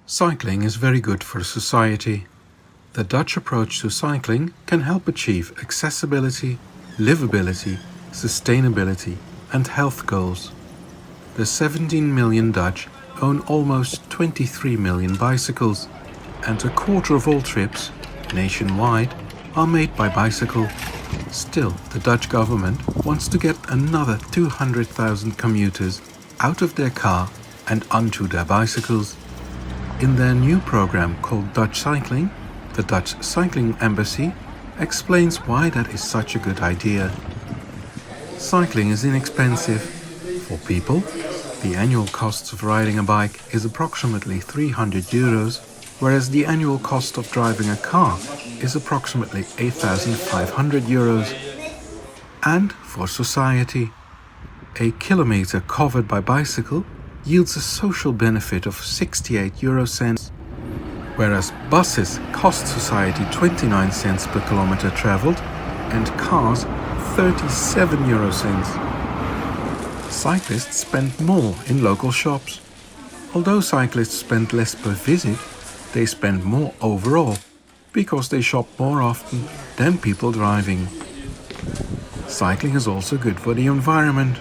Cycling is very good for society. The Dutch approach to cycling can help achieve accessibility, livability, sustainability, and health goals. The 17 million Dutch own almost 23 million bicycles, and a quarter of all trips, nationwide, are made by bicycle. Still, the Dutch government wants to get another 200,000 commuters out of their car and onto their bicycles. In their new program called Dutch Cycling, the Dutch Cycling Embassy explains why that is such a good idea. Cycling is inexpensive. For people, the annual cost of riding a bike is approximately 300 euros, whereas the annual cost of driving a car is approximately 8,500 euros. And for society, a kilometer covered by bicycle yields a social benefit of 68 euro cents, whereas buses cost society 29 cents per kilometer traveled and cars 37 euro cents. Cyclists spend more in local shops. Although cyclists spend less per visit, they spend more overall because they shop more often than people driving. Cycling is also good for the environment.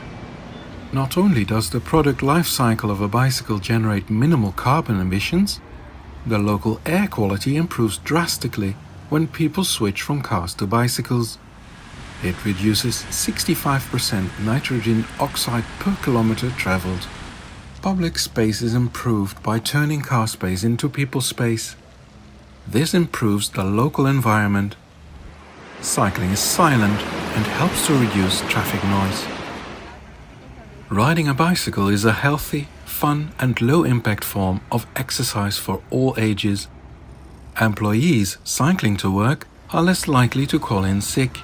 Not only does the product life cycle of a bicycle generate minimal carbon emissions, the local air quality improves drastically when people switch from cars to bicycles. It reduces 65% nitrogen oxide per kilometer traveled. Public space is improved by turning car space into people space. This improves the local environment. Cycling is silent and helps to reduce traffic noise. Riding a bicycle is a healthy, fun and low-impact form of exercise for all ages. Employees cycling to work are less likely to call in sick.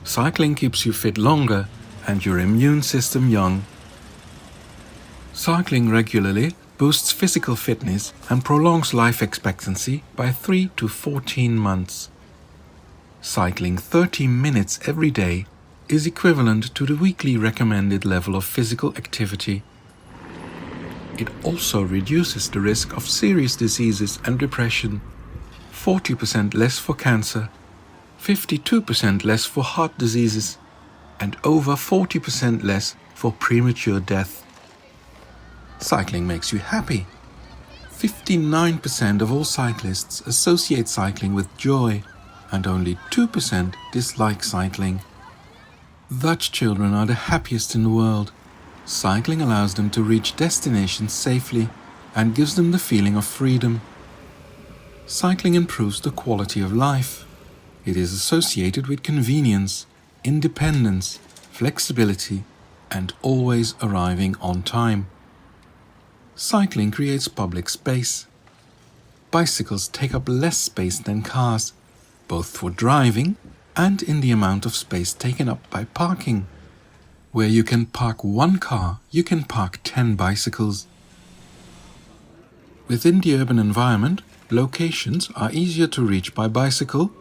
Cycling keeps you fit longer and your immune system young. Cycling regularly boosts physical fitness and prolongs life expectancy by 3 to 14 months. Cycling 30 minutes every day is equivalent to the weekly recommended level of physical activity. It also reduces the risk of serious diseases and depression, 40% less for cancer, 52% less for heart diseases, and over 40% less for premature death. Cycling makes you happy. 59% of all cyclists associate cycling with joy, and only 2% dislike cycling. Dutch children are the happiest in the world. Cycling allows them to reach destinations safely and gives them the feeling of freedom. Cycling improves the quality of life. It is associated with convenience, independence, flexibility, and always arriving on time. Cycling creates public space. Bicycles take up less space than cars, both for driving and in the amount of space taken up by parking. Where you can park one car, you can park 10 bicycles. Within the urban environment, locations are easier to reach by bicycle,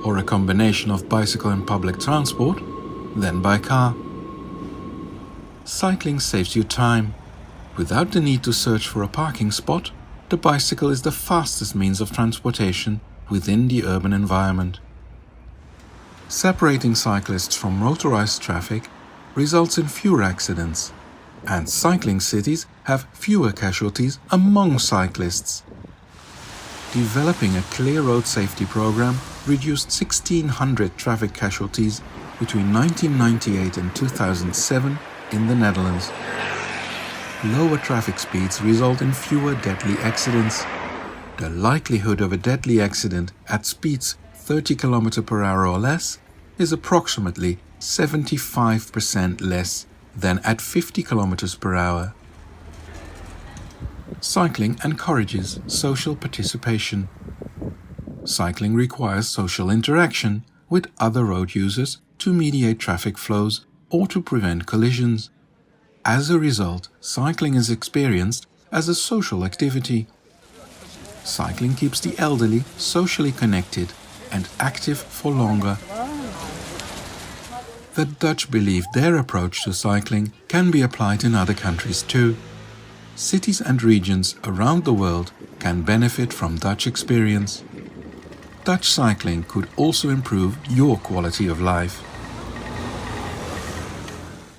or a combination of bicycle and public transport, than by car. Cycling saves you time. Without the need to search for a parking spot, the bicycle is the fastest means of transportation within the urban environment. Separating cyclists from motorized traffic results in fewer accidents, and cycling cities have fewer casualties among cyclists. Developing a clear road safety program reduced 1,600 traffic casualties between 1998 and 2007 in the Netherlands. Lower traffic speeds result in fewer deadly accidents. The likelihood of a deadly accident at speeds 30 km per hour or less is approximately 75% less than at 50 km per hour. Cycling encourages social participation. Cycling requires social interaction with other road users to mediate traffic flows or to prevent collisions. As a result, cycling is experienced as a social activity. Cycling keeps the elderly socially connected and active for longer. The Dutch believe their approach to cycling can be applied in other countries too. Cities and regions around the world can benefit from Dutch experience. Dutch cycling could also improve your quality of life.